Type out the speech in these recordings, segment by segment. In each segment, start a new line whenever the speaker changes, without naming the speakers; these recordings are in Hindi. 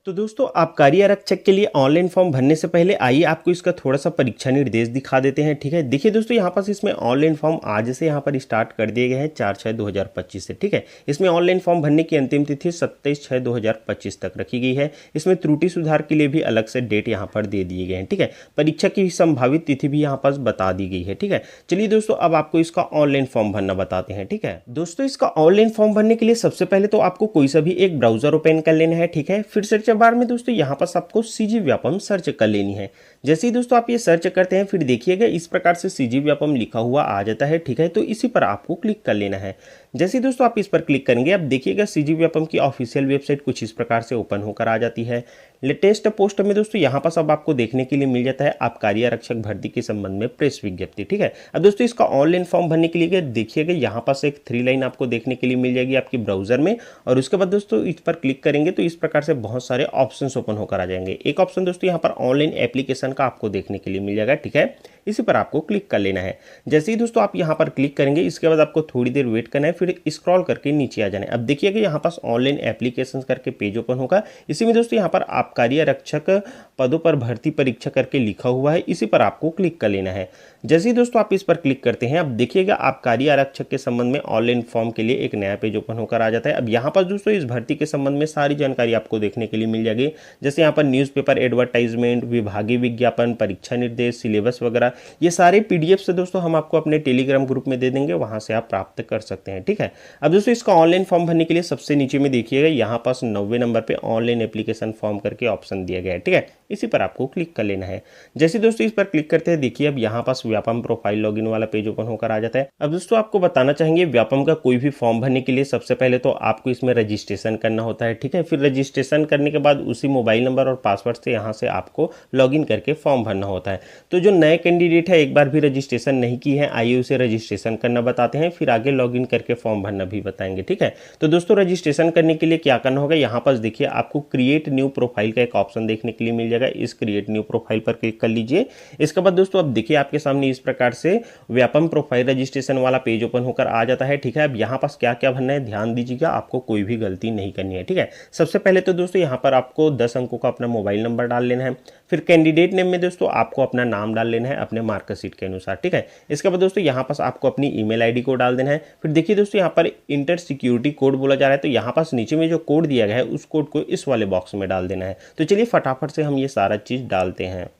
तो दोस्तों आबकारी आरक्षक के लिए ऑनलाइन फॉर्म भरने से पहले आइए आपको इसका थोड़ा सा परीक्षा निर्देश दिखा देते हैं। ठीक है, देखिए दोस्तों यहाँ पास इसमें ऑनलाइन फॉर्म आज से यहाँ पर स्टार्ट कर दिए गए हैं 4/6/2025 से। ठीक है, इसमें ऑनलाइन फॉर्म भरने की अंतिम तिथि 27/6/2025 तक रखी गई है। इसमें त्रुटि सुधार के लिए भी अलग से डेट यहाँ पर दे दिए गए हैं। ठीक है, परीक्षा की संभावित तिथि भी यहाँ पास बता दी गई है। ठीक है, चलिए दोस्तों अब आपको इसका ऑनलाइन फॉर्म भरना बताते हैं। ठीक है दोस्तों, इसका ऑनलाइन फॉर्म भरने के लिए सबसे पहले तो आपको कोई सा भी एक ब्राउजर ओपन कर लेना है। ठीक है, फिर सर्च बार में दोस्तों यहाँ पर आपको सीजी व्यापम सर्च कर लेनी है। जैसे ही दोस्तों आप ये सर्च करते हैं फिर देखिएगा इस प्रकार से सीजी व्यापम लिखा हुआ आ जाता है। ठीक है, तो इसी पर आपको क्लिक कर लेना है। जैसे ही दोस्तों आप इस पर क्लिक करेंगे अब देखिएगा सीजी व्यापम की ऑफिशियल वेबसाइट कुछ इस प्रकार से ओपन होकर आ जाती है। लेटेस्ट पोस्ट में दोस्तों यहाँ पर सब आपको देखने के लिए मिल जाता है आबकारी आरक्षक भर्ती के संबंध में प्रेस विज्ञप्ति। ठीक है, अब दोस्तों इसका ऑनलाइन फॉर्म भरने के लिए देखिएगा यहाँ पास एक 3 लाइन आपको देखने के लिए मिल जाएगी आपके ब्राउजर में, और उसके बाद दोस्तों इस पर क्लिक करेंगे तो इस प्रकार से बहुत सारे ऑप्शन ओपन होकर आ जाएंगे। एक ऑप्शन दोस्तों यहाँ पर ऑनलाइन एप्लीकेशन का आपको देखने के लिए मिल जाएगा। ठीक है, इसी पर आपको क्लिक कर लेना है। जैसे ही दोस्तों आप यहाँ पर क्लिक करेंगे इसके बाद आपको थोड़ी देर वेट करना है, फिर स्क्रॉल करके नीचे आ जाना है। अब देखिएगा यहाँ पास ऑनलाइन एप्लीकेशन करके पेज ओपन होगा। इसी में दोस्तों यहाँ पर आबकारी आरक्षक पदों पर भर्ती परीक्षा करके लिखा हुआ है, इसी पर आपको क्लिक कर लेना है। जैसे ही दोस्तों आप इस पर क्लिक करते हैं अब देखिएगा आबकारी आरक्षक के संबंध में ऑनलाइन फॉर्म के लिए एक नया पेज ओपन होकर आ जाता है। अब यहाँ पर दोस्तों इस भर्ती के संबंध में सारी जानकारी आपको देखने के लिए मिल जाएगी। जैसे यहाँ पर न्यूज़पेपर एडवर्टाइजमेंट, विभागीय विज्ञापन, परीक्षा निर्देश, सिलेबस वगैरह, ये सारे पीडीएफ से दोस्तों हम आपको अपने टेलीग्राम ग्रुप में दे देंगे, वहां से आप प्राप्त कर सकते हैं। ठीक है, अब दोस्तों इसका ऑनलाइन फॉर्म भरने के लिए सबसे नीचे में देखिएगा यहाँ पास 90 नंबर पे ऑनलाइन एप्लीकेशन फॉर्म करके ऑप्शन दिया गया है। ठीक है, इसी पर आपको क्लिक कर लेना है। जैसे दोस्तों इस पर क्लिक करते हैं देखिए अब यहाँ पास व्यापम प्रोफाइल लॉगिन वाला पेज ओपन होकर आ जाता है। अब दोस्तों आपको बताना चाहेंगे व्यापम का कोई भी फॉर्म भरने के लिए सबसे पहले तो आपको इसमें रजिस्ट्रेशन करना होता है। ठीक है, फिर रजिस्ट्रेशन करने के बाद उसी मोबाइल नंबर और पासवर्ड से यहाँ से आपको लॉगिन करके फॉर्म भरना होता है। तो जो नए कैंडिडेट है एक बार भी रजिस्ट्रेशन नहीं की है आइए उसे रजिस्ट्रेशन करना बताते हैं, फिर आगे लॉगिन करके फॉर्म भरना भी बताएंगे। ठीक है, तो दोस्तों रजिस्ट्रेशन करने के लिए क्या करना होगा, यहाँ पर देखिए आपको क्रिएट न्यू प्रोफाइल का एक ऑप्शन देखने के लिए मिल जाएगा। इस क्रिएट न्यू प्रोफाइल पर क्लिक कर लीजिए। इसके बाद दोस्तों अब देखिए आपके सामने इस प्रकार से व्यापम प्रोफाइल रजिस्ट्रेशन वाला पेज ओपन होकर आ जाता है। ठीक है, अब यहाँ पास क्या क्या भरना है ध्यान दीजिएगा, आपको कोई भी गलती नहीं करनी है। ठीक है, सबसे पहले तो दोस्तों यहाँ पर आपको 10 अंकों का अपना मोबाइल नंबर डाल लेना है। फिर कैंडिडेट नेम में दोस्तों आपको अपना नाम डाल लेना है अपने मार्कशीट के अनुसार। ठीक है, इसके बाद दोस्तों यहाँ पास आपको अपनी ईमेल आईडी को डाल देना है। फिर देखिए दोस्तों यहाँ पर इंटर सिक्योरिटी कोड बोला जा रहा है, तो यहाँ पास नीचे में जो कोड दिया गया है उस कोड को इस वाले बॉक्स में डाल देना है। तो चलिए फटाफट से हम ये सारा चीज़ डालते हैं।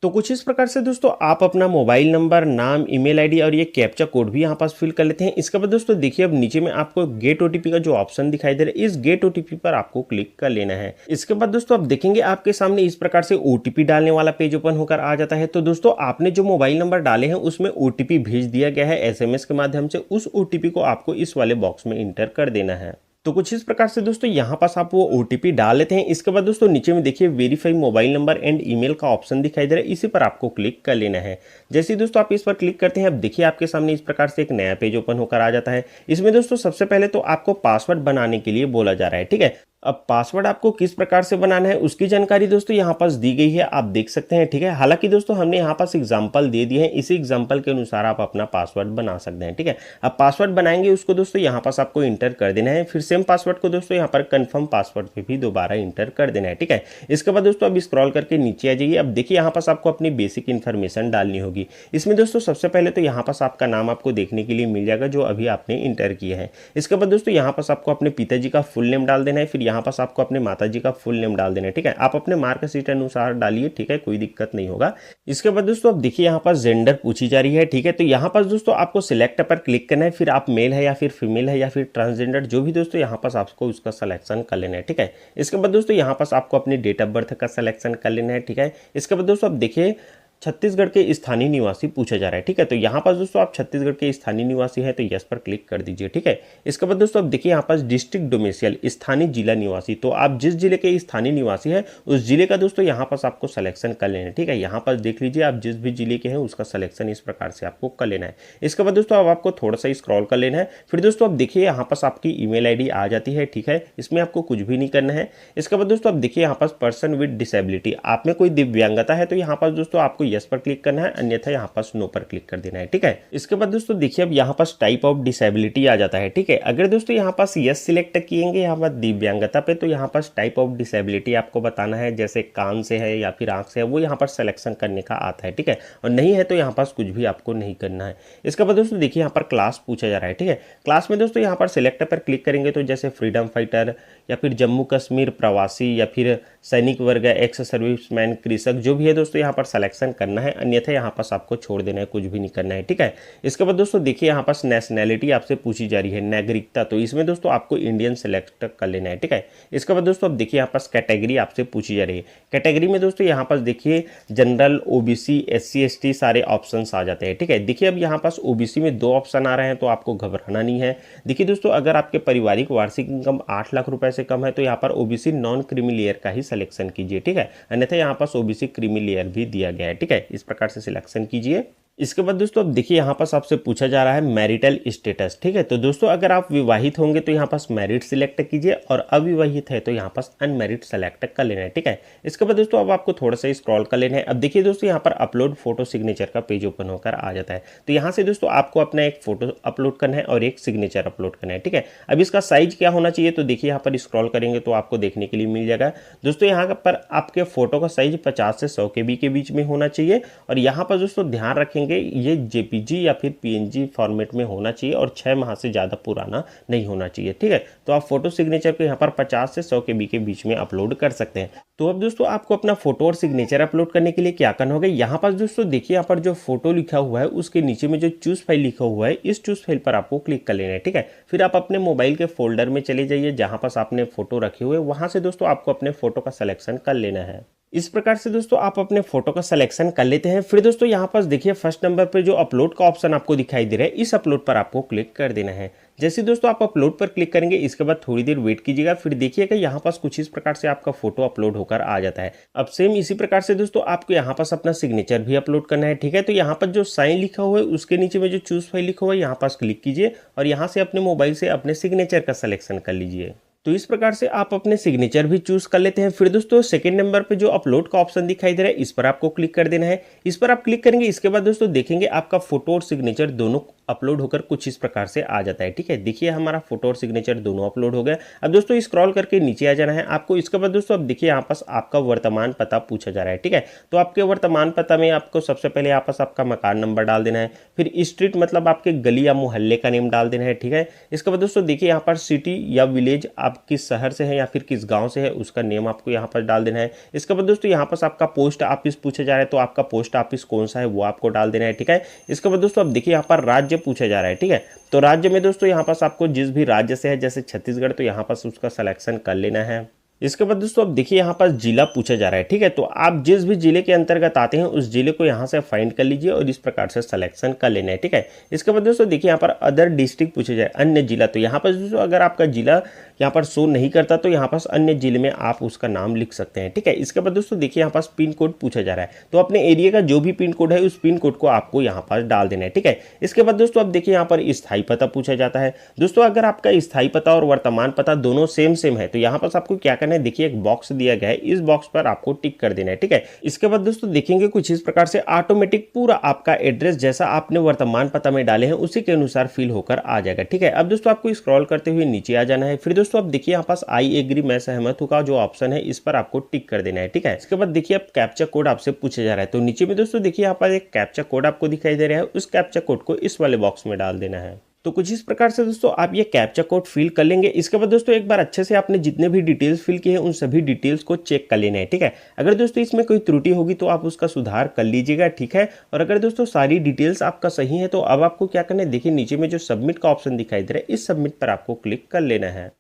तो कुछ इस प्रकार से दोस्तों आप अपना मोबाइल नंबर, नाम, ईमेल आईडी और ये कैप्चा कोड भी यहाँ पास फिल कर लेते हैं। इसके बाद दोस्तों देखिए अब नीचे में आपको गेट ओटीपी का जो ऑप्शन दिखाई दे रहा है इस गेट ओटीपी पर आपको क्लिक कर लेना है। इसके बाद दोस्तों आप देखेंगे आपके सामने इस प्रकार से ओटीपी डालने वाला पेज ओपन होकर आ जाता है। तो दोस्तों आपने जो मोबाइल नंबर डाले हैं उसमें ओटीपी भेज दिया गया है एसएमएस के माध्यम से, उस ओटीपी को आपको इस वाले बॉक्स में इंटर कर देना है। तो कुछ इस प्रकार से दोस्तों यहाँ पास आप वो ओटीपी डाल लेते हैं। इसके बाद दोस्तों नीचे में देखिए verify mobile number and email का ऑप्शन दिखाई दे रहा है, इसी पर आपको क्लिक कर लेना है। जैसे ही दोस्तों आप इस पर क्लिक करते हैं अब देखिए आपके सामने इस प्रकार से एक नया पेज ओपन होकर आ जाता है। इसमें दोस्तों सबसे पहले तो आपको पासवर्ड बनाने के लिए बोला जा रहा है। ठीक है, अब पासवर्ड आपको किस प्रकार से बनाना है उसकी जानकारी दोस्तों यहाँ पास दी गई है, आप देख सकते हैं। ठीक है, हालांकि दोस्तों हमने यहाँ पास एग्जांपल दे दिए हैं, इसी एग्जांपल के अनुसार आप अपना पासवर्ड बना सकते हैं। ठीक है, अब पासवर्ड बनाएंगे उसको दोस्तों यहाँ पास आपको इंटर कर देना है। फिर सेम पासवर्ड को दोस्तों यहाँ पर कंफर्म पासवर्ड पे भी दोबारा इंटर कर देना है। ठीक है, इसके बाद दोस्तों अब स्क्रॉल करके नीचे आ जाइए। अब देखिए यहाँ पास आपको अपनी बेसिक इन्फॉर्मेशन डालनी होगी। इसमें दोस्तों सबसे पहले तो यहाँ पास आपका नाम आपको देखने के लिए मिल जाएगा जो अभी आपने इंटर किया है। इसके बाद दोस्तों यहाँ पास आपको अपने पिताजी का फुल नेम डाल देना है। फिर यहाँ पास आपको अपने माताजी का फुल नेम डाल देना है। ठीक है, आप अपने मार्कशीट अनुसार डालिए। ठीक है, कोई दिक्कत नहीं होगा। इसके बाद दोस्तों अब देखिए यहाँ पर जेंडर पूछी जा रही है। ठीक है, तो यहाँ पर दोस्तों आपको सिलेक्ट पर क्लिक करना है, फिर आप मेल है या फिर फीमेल है या फिर ट्रांसजेंडर जो भी दोस्तों यहाँ पास आपको उसका सिलेक्शन कर लेना है। ठीक है, इसके बाद दोस्तों यहाँ पास आपको अपनी डेट ऑफ बर्थ का सिलेक्शन कर लेना है। ठीक है, इसके बाद दोस्तों अब देखिए छत्तीसगढ़ के स्थानीय निवासी पूछा जा रहा है। ठीक है, तो यहाँ पर दोस्तों आप छत्तीसगढ़ के स्थानीय निवासी हैं तो यस पर क्लिक कर दीजिए। ठीक है, इसके बाद दोस्तों अब देखिए यहाँ पर डिस्ट्रिक्ट डोमिसाइल स्थानीय जिला निवासी, तो आप जिस जिले के स्थानीय निवासी हैं उस जिले का दोस्तों यहाँ पर आपको सिलेक्शन कर लेना है। ठीक है, यहाँ पर देख लीजिए आप जिस भी जिले के हैं उसका सिलेक्शन इस प्रकार से आपको कर लेना है। इसके बाद दोस्तों अब आपको थोड़ा सा स्क्रॉल कर लेना है। फिर दोस्तों अब देखिए यहाँ पर आपकी ईमेल आईडी आ जाती है। ठीक है, इसमें आपको कुछ भी नहीं करना है। इसके बाद दोस्तों अब देखिए यहाँ पर पर्सन विद डिसेबिलिटी, आप में कोई दिव्यांगता है तो यहाँ पर दोस्तों आपको यस पर क्लिक करना है, अन्यथा यहाँ पास नो पर क्लिक कर देना है। ठीक है, इसके बाद दोस्तों देखिए अब यहाँ पास टाइप ऑफ डिसेबिलिटी आ जाता है। ठीक है, अगर दोस्तों यहाँ पास यस सिलेक्ट किएंगे यहाँ पर दिव्यांगता पे, तो यहाँ पास टाइप ऑफ डिसेबिलिटी आपको बताना है, जैसे कान से है या फिर आंख से है, वो यहाँ पर सिलेक्शन करने का आता है। ठीक है, और नहीं है तो यहाँ पास कुछ भी आपको नहीं करना है। इसके बाद दोस्तों देखिए यहाँ पर क्लास पूछा जा रहा है। ठीक है, क्लास में दोस्तों यहाँ पर सिलेक्ट पर क्लिक करेंगे तो जैसे फ्रीडम फाइटर या फिर जम्मू कश्मीर प्रवासी या फिर सैनिक वर्ग, एक्स सर्विसमैन, कृषक, जो भी है दोस्तों यहाँ पर सिलेक्शन करना है, अन्यथा यहाँ पास आपको छोड़ देना है, कुछ भी नहीं करना है। ठीक है, इसके बाद दोस्तों देखिए यहाँ पास नेशनैलिटी आपसे पूछी जा रही है, नागरिकता, तो इसमें दोस्तों आपको इंडियन सेलेक्ट कर लेना है। ठीक है, इसके बाद दोस्तों अब देखिए यहाँ पास कैटेगरी आपसे पूछी जा रही है। कैटेगरी में दोस्तों यहाँ पास देखिए जनरल, ओबीसी, एससी, एसटी सारे ऑप्शंस आ जाते हैं। ठीक है, देखिए अब यहाँ पास ओबीसी में 2 ऑप्शन आ रहे हैं, तो आपको घबराना नहीं है। देखिए दोस्तों अगर आपके पारिवारिक वार्षिक इनकम 8 लाख रुपए से कम है तो यहाँ पर ओबीसी नॉन क्रीमी लेयर का ही सिलेक्शन कीजिए। ठीक है, अन्यथा यहाँ पास ओबीसी क्रीमी लेयर भी दिया गया है। ठीक है, इस प्रकार से सिलेक्शन कीजिए। इसके बाद दोस्तों अब देखिए यहाँ पास आपसे पूछा जा रहा है मैरिटल स्टेटस। ठीक है, तो दोस्तों अगर आप विवाहित होंगे तो यहाँ पास मैरिड सिलेक्ट कीजिए और अविवाहित है तो यहाँ पास अनमैरिड सेलेक्ट कर लेना है। ठीक है, इसके बाद दोस्तों अब आपको थोड़ा सा स्क्रॉल कर लेना है। अब देखिए दोस्तों यहाँ पर अपलोड फोटो सिग्नेचर का पेज ओपन होकर आ जाता है। तो यहाँ से दोस्तों आपको अपना एक फोटो अपलोड करना है और एक सिग्नेचर अपलोड करना है। ठीक है, अब इसका साइज क्या होना चाहिए, तो देखिए यहाँ पर स्क्रॉल करेंगे तो आपको देखने के लिए मिल जाएगा। दोस्तों यहाँ पर आपके फोटो का साइज 50 से 100 KB के बीच में होना चाहिए और यहाँ पर दोस्तों ध्यान रखेंगे ये जेपीजी या फिर पीएनजी फॉर्मेट में होना चाहिए और 6 माह से ज़्यादा पुराना नहीं होना चाहिए। ठीक है, तो आप फोटो सिग्नेचर को यहाँ पर 50 से 100 KB के बीच में अपलोड कर सकते हैं। तो अब दोस्तों आपको अपना फोटो और सिग्नेचर अपलोड करने के लिए क्या करना होगा, यहाँ पर दोस्तों देखिए यहाँ पर जो फोटो लिखा हुआ है उसके नीचे में जो चूज फाइल लिखा हुआ है, इस चूज फाइल पर आपको क्लिक कर लेना है। ठीक है, फिर आप अपने मोबाइल के फोल्डर में चले जाइए जहाँ पास आपने फोटो रखे हुए, वहां से दोस्तों आपको अपने फोटो का सिलेक्शन कर लेना है। इस प्रकार से दोस्तों आप अपने फोटो का सिलेक्शन कर लेते हैं। फिर दोस्तों यहाँ पास देखिए फर्स्ट नंबर पर जो अपलोड का ऑप्शन आपको दिखाई दे रहा है, इस अपलोड पर आपको क्लिक कर देना है। जैसे दोस्तों आप अपलोड पर क्लिक करेंगे इसके बाद थोड़ी देर वेट कीजिएगा, फिर देखिएगा यहाँ पास कुछ इस प्रकार से आपका फोटो अपलोड होकर आ जाता है। अब सेम इसी प्रकार से दोस्तों आपको यहाँ पास अपना सिग्नेचर भी अपलोड करना है। ठीक है, तो यहाँ पर जो साइन लिखा हुआ है उसके नीचे में जो चूज फाइल लिखा हुआ है यहाँ पास क्लिक कीजिए और यहाँ से अपने मोबाइल से अपने सिग्नेचर का सिलेक्शन कर लीजिए। तो इस प्रकार से आप अपने सिग्नेचर भी चूज कर लेते हैं। फिर दोस्तों सेकंड नंबर पे जो अपलोड का ऑप्शन दिखाई दे रहा है इस पर आपको क्लिक कर देना है। इस पर आप क्लिक करेंगे इसके बाद दोस्तों देखेंगे आपका फोटो और सिग्नेचर दोनों अपलोड होकर कुछ इस प्रकार से आ जाता है। ठीक है, देखिए हमारा फोटो और सिग्नेचर दोनों अपलोड हो गया। अब दोस्तों स्क्रॉल करके नीचे आ जाना है आपको। इसके बाद दोस्तों अब देखिए यहाँ पास आपका वर्तमान पता पूछा जा रहा है। ठीक है, तो आपके वर्तमान पता में आपको सबसे पहले यहाँ पास आपका मकान नंबर डाल देना है, फिर स्ट्रीट मतलब आपके गली या मोहल्ले का नेम डाल देना है। ठीक है, इसके बाद दोस्तों देखिए यहाँ पर सिटी या विलेज आप किस शहर से है या फिर किस गांव से है उसका नेम आपको यहाँ पर डाल देना है। इसके बाद दोस्तों यहाँ पास आपका पोस्ट ऑफिस पूछा जा रहा है, तो आपका पोस्ट ऑफिस कौन सा है वो आपको डाल देना है। ठीक है, इसके बाद दोस्तों अब देखिए यहाँ पर राज्य पूछा जा रहा है। ठीक है, तो राज्य में दोस्तों यहाँ पास आपको जिस भी राज्य से है जैसे छत्तीसगढ़, तो यहाँ पास उसका सिलेक्शन कर लेना है। इसके बाद दोस्तों अब देखिए यहाँ पास जिला पूछा जा रहा है। ठीक है, तो आप जिस भी जिले के अंतर्गत आते हैं उस जिले को यहाँ से फाइंड कर लीजिए और इस प्रकार से सिलेक्शन कर लेना है। ठीक है, इसके बाद दोस्तों देखिए यहाँ पर अदर डिस्ट्रिक्ट पूछा जाए, अन्य जिला, तो यहाँ पर दोस्तों अगर आपका जिला यहाँ पर शो नहीं करता तो यहाँ पास अन्य जिले में आप उसका नाम लिख सकते हैं। ठीक है, इसके बाद दोस्तों देखिए यहाँ पास पिन कोड पूछा जा रहा है, तो अपने एरिया का जो भी पिन कोड है उस पिन कोड को आपको यहाँ पास डाल देना है। ठीक है, इसके बाद दोस्तों अब देखिए यहाँ पर स्थायी पता पूछा जाता है। दोस्तों अगर आपका स्थायी पता और वर्तमान पता दोनों सेम है तो यहाँ पास आपको क्या करना है, देखिए एक बॉक्स दिया गया है, इस बॉक्स पर आपको टिक कर देना है। ठीक है, इसके बाद दोस्तों देखेंगे कुछ इस प्रकार से ऑटोमेटिक पूरा आपका एड्रेस जैसा आपने वर्तमान पता में डाले हैं उसी के अनुसार फिल होकर आ जाएगा। ठीक है, अब दोस्तों आपको स्क्रॉल करते हुए नीचे आ जाना है। फिर दोस्तों अब देखिए यहाँ पास आई एग्री मैं सहमत हूँ का जो ऑप्शन है इस पर आपको टिक कर देना है। ठीक है, इसके बाद देखिए अब कैप्चा कोड आपसे पूछा जा रहा है, तो नीचे में दोस्तों देखिए यहाँ पर एक कैप्चा कोड आपको दिखाई दे रहा है, उस कैप्चा कोड को इस वाले बॉक्स में डाल देना है। तो कुछ इस प्रकार से दोस्तों आप ये कैप्चा कोड फिल कर लेंगे। इसके बाद दोस्तों एक बार अच्छे से आपने जितने भी डिटेल्स फिल किए हैं उन सभी डिटेल्स को चेक कर लेना है। ठीक है, अगर दोस्तों इसमें कोई त्रुटि होगी तो आप उसका सुधार कर लीजिएगा। ठीक है, और अगर दोस्तों सारी डिटेल्स आपका सही है तो अब आपको क्या करना है, देखिए नीचे में जो सबमिट का ऑप्शन दिखाई दे रहा है इस सबमिट पर आपको क्लिक कर लेना है।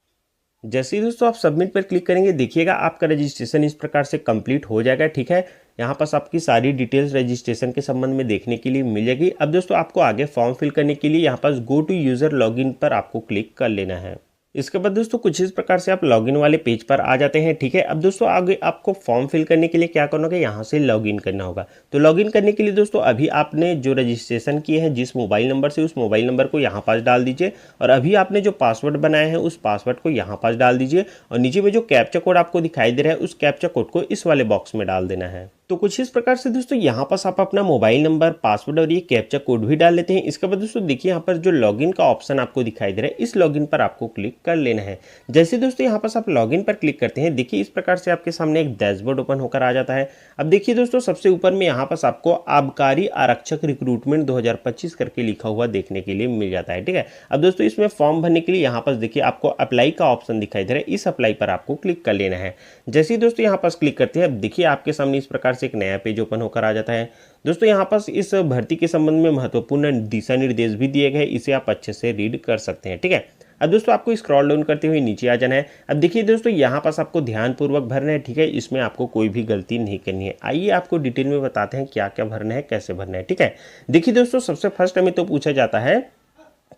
जैसे ही दोस्तों आप सबमिट पर क्लिक करेंगे देखिएगा आपका रजिस्ट्रेशन इस प्रकार से कंप्लीट हो जाएगा। ठीक है, यहाँ पास आपकी सारी डिटेल्स रजिस्ट्रेशन के संबंध में देखने के लिए मिल जाएगी। अब दोस्तों आपको आगे फॉर्म फिल करने के लिए यहाँ पास गो टू यूजर लॉगिन पर आपको क्लिक कर लेना है। इसके बाद दोस्तों कुछ इस प्रकार से आप लॉगिन वाले पेज पर आ जाते हैं। ठीक है, अब दोस्तों आगे आपको फॉर्म फिल करने के लिए क्या करना होगा, यहाँ से लॉगिन करना होगा। तो लॉगिन करने के लिए दोस्तों अभी आपने जो रजिस्ट्रेशन किए हैं जिस मोबाइल नंबर से, उस मोबाइल नंबर को यहाँ पास डाल दीजिए और अभी आपने जो पासवर्ड बनाया है उस पासवर्ड को यहाँ पास डाल दीजिए और नीचे में जो कैप्चा कोड आपको दिखाई दे रहा है उस कैप्चा कोड को इस वाले बॉक्स में डाल देना है। तो कुछ इस प्रकार से दोस्तों यहाँ पास आप अपना मोबाइल नंबर, पासवर्ड और ये कैप्चा कोड भी डाल लेते हैं। इसके बाद दोस्तों देखिए यहाँ पर जो लॉगिन का ऑप्शन आपको दिखाई दे रहा है, इस लॉगिन पर आपको क्लिक कर लेना है। जैसे दोस्तों यहाँ पास आप लॉगिन पर क्लिक करते हैं, देखिए इस प्रकार से आपके सामने एक डैशबोर्ड ओपन होकर आ जाता है। अब देखिए दोस्तों सबसे ऊपर में यहाँ पास आपको आबकारी आरक्षक रिक्रूटमेंट 2025 करके लिखा हुआ देखने के लिए मिल जाता है, ठीक है। अब दोस्तों इसमें फॉर्म भरने के लिए यहाँ पास देखिए आपको अप्लाई का ऑप्शन दिखाई दे रहा है, इस अप्लाई पर आपको क्लिक कर लेना है। जैसे ही दोस्तों यहाँ पास क्लिक करते हैं, अब देखिए आपके सामने इस प्रकार से एक नया पेज ओपन होकर आ जाता है। दोस्तों यहाँ पास इस भर्ती के संबंध में महत्वपूर्ण दिशा निर्देश भी दिए गए, इसे आप अच्छे से रीड कर सकते हैं, ठीक है। अब दोस्तों आपको स्क्रॉल डाउन करते हुए नीचे आ जाना है। अब देखिए दोस्तों यहाँ पास आपको ध्यानपूर्वक भरना है, ठीक है, इसमें आपको कोई भी गलती नहीं करनी है। आइए आपको डिटेल में बताते हैं क्या क्या भरना है, कैसे भरना है, ठीक है। देखिए दोस्तों सबसे फर्स्ट हमें तो पूछा जाता है,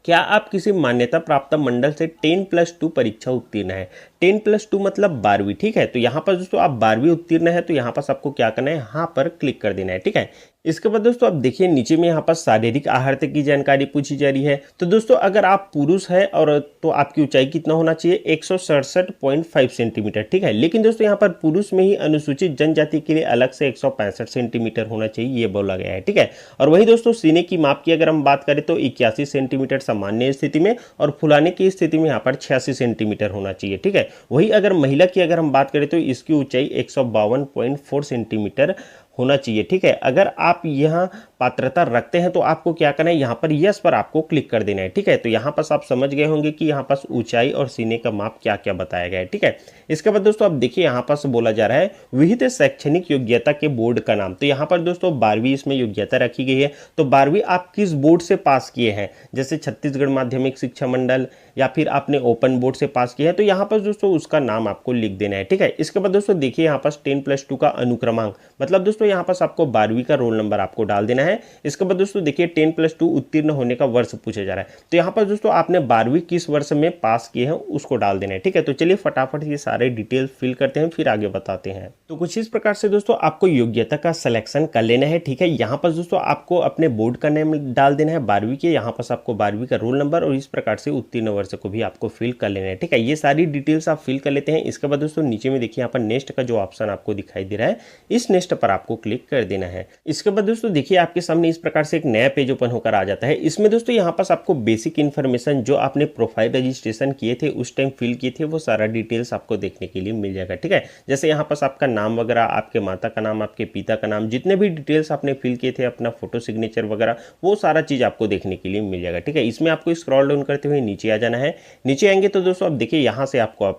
क्या आप किसी मान्यता प्राप्त मंडल से 10+2 परीक्षा उत्तीर्ण है। 10+2 मतलब 12वीं, ठीक है। तो यहाँ पर दोस्तों आप 12वीं उत्तीर्ण है, तो यहाँ पर आपको क्या करना है, हाँ पर क्लिक कर देना है, ठीक है। इसके बाद दोस्तों आप देखिए नीचे में यहाँ पर शारीरिक आहार्य की जानकारी पूछी जा रही है। तो दोस्तों अगर आप पुरुष है और तो आपकी ऊंचाई कितना होना चाहिए, 167.5 सेंटीमीटर, ठीक है। लेकिन दोस्तों यहाँ पर पुरुष में ही अनुसूचित जनजाति के लिए अलग से 165 सेंटीमीटर होना चाहिए, ये बोला गया है, ठीक है। और वही दोस्तों सीने की माप की अगर हम बात करें तो 81 सेंटीमीटर सामान्य स्थिति में और फुलाने की स्थिति में यहाँ पर 86 सेंटीमीटर होना चाहिए, ठीक है। वही अगर महिला की अगर हम बात करें तो इसकी ऊंचाई 152.4 सेंटीमीटर होना चाहिए, ठीक है। अगर आप यहाँ पात्रता रखते हैं तो आपको क्या करना है, यहाँ पर यस पर आपको क्लिक कर देना है, ठीक है। तो यहाँ पर आप समझ गए होंगे कि यहाँ पर ऊंचाई और सीने का माप क्या क्या बताया गया है, ठीक है। इसके बाद दोस्तों आप देखिए यहाँ पर बोला जा रहा है विहित शैक्षणिक योग्यता के बोर्ड का नाम। तो यहाँ पर दोस्तों 12वीं इसमें योग्यता रखी गई है। तो 12वीं आप किस बोर्ड से पास किए हैं, जैसे छत्तीसगढ़ माध्यमिक शिक्षा मंडल या फिर आपने ओपन बोर्ड से पास किया है, तो यहाँ पर दोस्तों उसका नाम आपको लिख देना है, ठीक है। इसके बाद दोस्तों देखिए यहाँ पर 10+2 का अनुक्रमांक, मतलब दोस्तों यहाँ पर आपको 12वीं का रोल नंबर आपको डाल देना है। इसके बाद दोस्तों देखिए 10+2 उत्तीर्ण होने का वर्ष पूछा जा रहा है। तो यहाँ पर दोस्तों आपने 12वीं किस वर्ष में पास किए हैं उसको डाल देना है, ठीक है। तो चलिए फटाफट ये सारे डिटेल फिल करते हैं, फिर आगे बताते हैं। तो कुछ इस प्रकार से दोस्तों आपको योग्यता का सिलेक्शन कर लेना है, ठीक है। यहाँ पर दोस्तों आपको अपने बोर्ड का नेम डाल देना है 12वीं के, यहाँ पर आपको 12वीं का रोल नंबर और इस प्रकार से उत्तीर्ण वर्ष को भी आपको फिल कर लेना है, ठीक है। ये सारी डिटेल्स आप फिल कर लेते हैं। इसके बाद दोस्तों नीचे में देखिए यहाँ पर नेक्स्ट का जो ऑप्शन आपको दिखाई दे रहा है, इस नेक्स्ट पर आपको क्लिक कर देना है। इसके बाद दोस्तों देखिए आपके सामने इस प्रकार से एक नया पेज ओपन होकर आ जाता है। इसमें दोस्तों यहाँ पास आपको बेसिक इन्फॉर्मेशन जो आपने प्रोफाइल रजिस्ट्रेशन किए थे उस टाइम फिल किए थे, वो सारा डिटेल्स आपको देखने के लिए मिल जाएगा, ठीक है। जैसे यहाँ पास आपका नाम वगैरह, आपके माता का नाम, आपके पिता का नाम, जितने भी डिटेल्स आपने फिल किए थे, अपना फोटो सिग्नेचर वगैरह, वो सारा चीज आपको देखने के लिए मिल जाएगा, ठीक है। इसमें आपको स्क्रॉल डाउन करते हुए नीचे आ जाना है। नीचे आएंगे तो दोस्तों अब देखिए यहाँ से आपको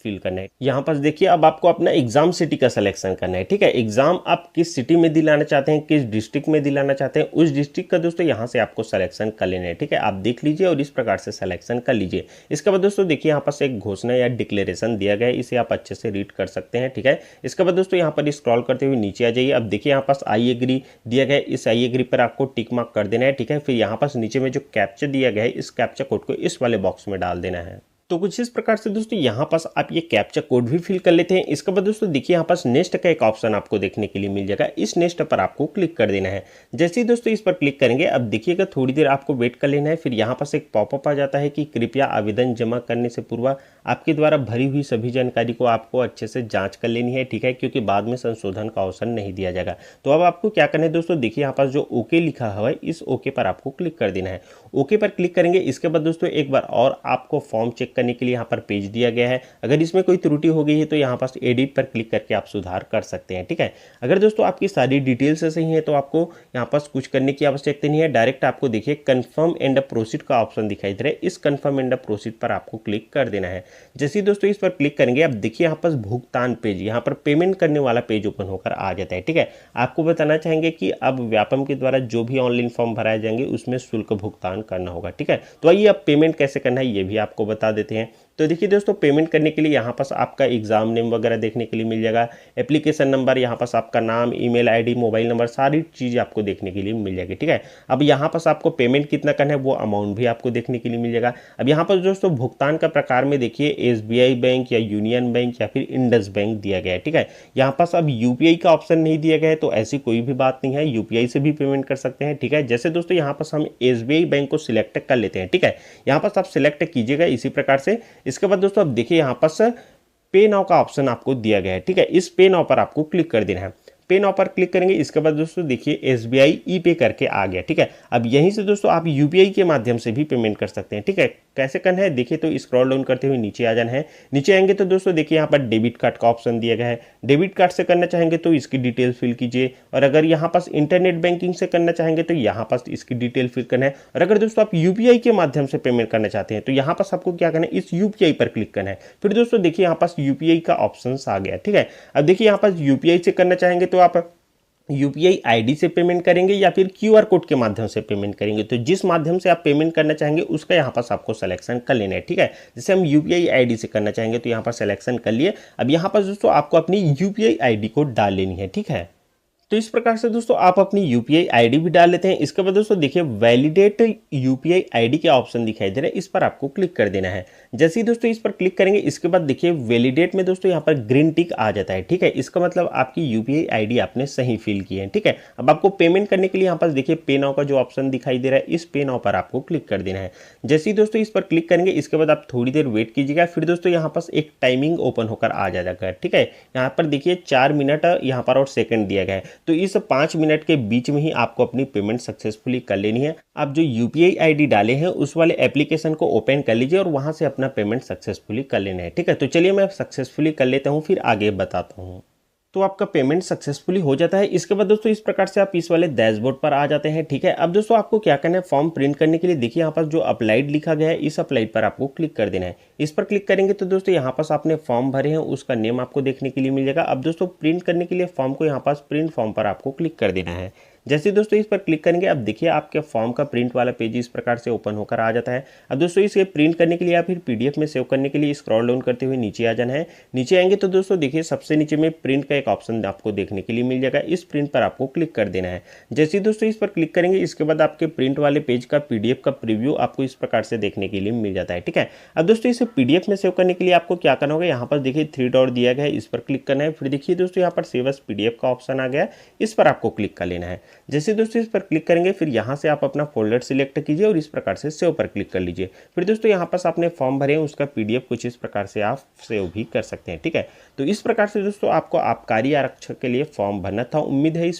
फिल करना है। यहाँ पर देखिए अब आपको अपना एग्जाम सिटी का सिलेक्शन करना है, ठीक है। एग्जाम आप किस सिटी में दिलाना चाहते हैं, किस डिस्ट्रिक्ट में दिलाना चाहते हैं, उस डिस्ट्रिक्ट का दोस्तों यहाँ से आपको सिलेक्शन कर लेना है, ठीक है। आप देख लीजिए और इस प्रकार से सिलेक्शन कर लीजिए। इसके बाद दोस्तों देखिए यहाँ पर एक घोषणा या डिक्लेरेशन दिया गया है, इसे आप अच्छे से रीड कर सकते हैं, ठीक है। इसके बाद दोस्तों यहाँ पर स्क्रॉल करते हुए नीचे आ जाइए। अब देखिए यहाँ पास आई एग्री दिया गया है, इस आई एग्री पर आपको टिक मार्क कर देना है, ठीक है। फिर यहाँ पास नीचे में जो कैप्चा दिया गया है, इस कैप्चा कोड को इस वाले बॉक्स में डाल देना है। तो कुछ इस प्रकार से दोस्तों यहाँ पास आप ये कैप्चा कोड भी फिल कर लेते हैं। इसके बाद दोस्तों देखिए यहाँ पास नेक्स्ट का एक ऑप्शन आपको देखने के लिए मिल जाएगा, इस नेक्स्ट पर आपको क्लिक कर देना है। जैसे ही दोस्तों इस पर क्लिक करेंगे, अब देखिएगा थोड़ी देर आपको वेट कर लेना है। फिर यहाँ पास एक पॉपअप आ जाता है कि कृपया आवेदन जमा करने से पूर्व आपके द्वारा भरी हुई सभी जानकारी को आपको अच्छे से जाँच कर लेनी है, ठीक है, क्योंकि बाद में संशोधन का ऑप्शन नहीं दिया जाएगा। तो अब आपको क्या करना है दोस्तों, देखिए यहाँ पास जो ओके लिखा हुआ है, इस ओके पर आपको क्लिक कर देना है। ओके पर क्लिक करेंगे, इसके बाद दोस्तों एक बार और आपको फॉर्म चेक करने के लिए यहाँ पर पेज दिया गया है। अगर इसमें कोई त्रुटि हो गई है तो यहाँ पास एडिट पर क्लिक करके आप सुधार कर सकते हैं, ठीक है। अगर दोस्तों आपकी सारी डिटेल्स सही है तो आपको यहाँ पास कुछ करने की आवश्यकता नहीं है। डायरेक्ट आपको देखिए कंफर्म एंड प्रोसीड का ऑप्शन दिखाई दे रहा है, इस कंफर्म एंड प्रोसीड पर आपको क्लिक कर देना है। जैसे ही दोस्तों इस पर क्लिक करेंगे, अब देखिए यहाँ पास भुगतान पेज, यहाँ पर पेमेंट करने वाला पेज ओपन होकर आ जाता है, ठीक है। आपको बताना चाहेंगे कि अब व्यापम के द्वारा जो भी ऑनलाइन फॉर्म भराए जाएंगे उसमें शुल्क भुगतान करना होगा, ठीक है। तो आइए अब पेमेंट कैसे करना है ये भी आपको बता देते हैं। तो देखिए दोस्तों पेमेंट करने के लिए यहाँ पास आपका एग्जाम नेम वगैरह देखने के लिए मिल जाएगा, एप्लीकेशन नंबर, यहाँ पास आपका नाम, ईमेल आईडी, मोबाइल नंबर, सारी चीज़ आपको देखने के लिए मिल जाएगी, ठीक है। अब यहाँ पास आपको पेमेंट कितना करना है वो अमाउंट भी आपको देखने के लिए मिल जाएगा। अब यहाँ पर दोस्तों भुगतान का प्रकार में देखिए एसबीआई बैंक या यूनियन बैंक या फिर इंडस बैंक दिया गया है, ठीक है। यहाँ पास अब यूपीआई का ऑप्शन नहीं दिया गया है, तो ऐसी कोई भी बात नहीं है, यूपीआई से भी पेमेंट कर सकते हैं, ठीक है। जैसे दोस्तों यहाँ पास हम एसबीआई बैंक को सिलेक्ट कर लेते हैं, ठीक है। यहाँ पास आप सिलेक्ट कीजिएगा इसी प्रकार से। इसके बाद दोस्तों अब देखिए यहाँ पास पे नाउ का ऑप्शन आपको दिया गया है, ठीक है। इस पे नाउ पर आपको क्लिक कर देना है। पे नाउ पर क्लिक करेंगे। इसके बाद दोस्तों देखिए SBI ई-पे करके आ गया, ठीक है। अब यहीं से दोस्तों आप UPI के माध्यम से भी पेमेंट कर सकते हैं, ठीक है। कैसे करना है देखिए, तो स्क्रॉल डाउन करते हुए नीचे आ जाना है। नीचे आएंगे तो दोस्तों देखिए यहाँ पर डेबिट कार्ड का ऑप्शन दिया गया है। डेबिट कार्ड से करना चाहेंगे तो इसकी डिटेल फिल कीजिए, और अगर यहाँ पास इंटरनेट बैंकिंग से करना चाहेंगे तो यहाँ पास इसकी डिटेल फिल करना है। और अगर दोस्तों आप UPI के माध्यम से पेमेंट करना चाहते हैं तो यहाँ पास आपको क्या करना है, इस UPI पर क्लिक करना है। फिर दोस्तों देखिए यहाँ पास UPI का ऑप्शन आ गया, ठीक है। अब देखिए यहाँ पास UPI से करना चाहेंगे तो आप UPI ID से पेमेंट करेंगे या फिर QR कोड के माध्यम से पेमेंट करेंगे। तो जिस माध्यम से आप पेमेंट करना चाहेंगे उसका यहाँ पास आपको सिलेक्शन कर लेना है, ठीक है। जैसे हम UPI ID से करना चाहेंगे तो यहाँ पर सिलेक्शन कर लिए। अब यहाँ पास दोस्तों आपको अपनी UPI ID को डाल लेनी है, ठीक है। तो इस प्रकार से दोस्तों आप अपनी UPI ID भी डाल लेते हैं। इसके बाद दोस्तों देखिए वैलिडेट UPI ID का ऑप्शन दिखाई दे रहा है, इस पर आपको क्लिक कर देना है। जैसे ही दोस्तों इस पर क्लिक करेंगे इसके बाद देखिए वैलिडेट में दोस्तों यहाँ पर ग्रीन टिक आ जाता है, ठीक है। इसका मतलब आपकी UPI ID आपने सही फिल की है, ठीक है। अब आपको पेमेंट करने के लिए यहाँ पर देखिए पे नाउ का जो ऑप्शन दिखाई दे रहा है, इस पे नाउ पर आपको क्लिक कर देना है। जैसे ही दोस्तों इस पर क्लिक करेंगे इसके बाद आप थोड़ी देर वेट कीजिएगा। फिर दोस्तों यहाँ पास एक टाइमिंग ओपन होकर आ जाएगा, ठीक है। यहाँ पर देखिए 4 मिनट यहाँ पर और सेकंड दिया गया है। तो इस 5 मिनट के बीच में ही आपको अपनी पेमेंट सक्सेसफुली कर लेनी है। आप जो UPI ID डाले हैं उस वाले एप्लीकेशन को ओपन कर लीजिए और वहां से अपना पेमेंट सक्सेसफुली कर लेना है, ठीक है। तो चलिए मैं सक्सेसफुली कर लेता हूं, फिर आगे बताता हूं। तो आपका पेमेंट सक्सेसफुली हो जाता है। इसके बाद दोस्तों इस प्रकार से आप इस वाले डैशबोर्ड पर आ जाते हैं, ठीक है। अब दोस्तों आपको क्या करना है, फॉर्म प्रिंट करने के लिए देखिए यहाँ पर जो अप्लाइड लिखा गया है, इस अप्लाइड पर आपको क्लिक कर देना है। इस पर क्लिक करेंगे तो दोस्तों यहाँ पास आपने फॉर्म भरे हैं उसका नेम आपको देखने के लिए मिल जाएगा। अब दोस्तों प्रिंट करने के लिए फॉर्म को यहाँ पास प्रिंट फॉर्म पर आपको क्लिक कर देना है। जैसे दोस्तों इस पर क्लिक करेंगे अब देखिए आपके फॉर्म का प्रिंट वाला पेज इस प्रकार से ओपन होकर आ जाता है। अब दोस्तों इसे प्रिंट करने के लिए या फिर PDF में सेव करने के लिए स्क्रॉल डाउन करते हुए नीचे आ जाना है। नीचे आएंगे तो दोस्तों देखिए सबसे नीचे में प्रिंट का एक ऑप्शन आपको देखने के लिए मिल जाएगा, इस प्रिंट पर आपको क्लिक कर देना है। जैसे दोस्तों इस पर क्लिक करेंगे इसके बाद आपके प्रिंट वाले पेज का PDF का प्रीव्यू आपको इस प्रकार से देखने के लिए मिल जाता है, ठीक है। अब दोस्तों इसे PDF में सेव करने के लिए आपको क्या करना होगा, यहाँ पर देखिए 3 डॉट दिया गया है, इस पर क्लिक करना है। फिर देखिए दोस्तों यहाँ पर सेव एज PDF का ऑप्शन आ गया, इस पर आपको क्लिक कर लेना है। जैसे दोस्तों पर क्लिक करेंगे फिर यहां से आप अपना फोल्डर सिलेक्ट कीजिए और इस प्रकार से सेव पर क्लिक कर लीजिए। फिर दोस्तों यहां पास आपने फॉर्म भरे हैं उसका PDF कुछ इस प्रकार से आप सेव भी कर सकते हैं, ठीक है। तो इस प्रकार से दोस्तों आपको आबकारी आरक्षक के लिए फॉर्म भरना था। उम्मीद है इस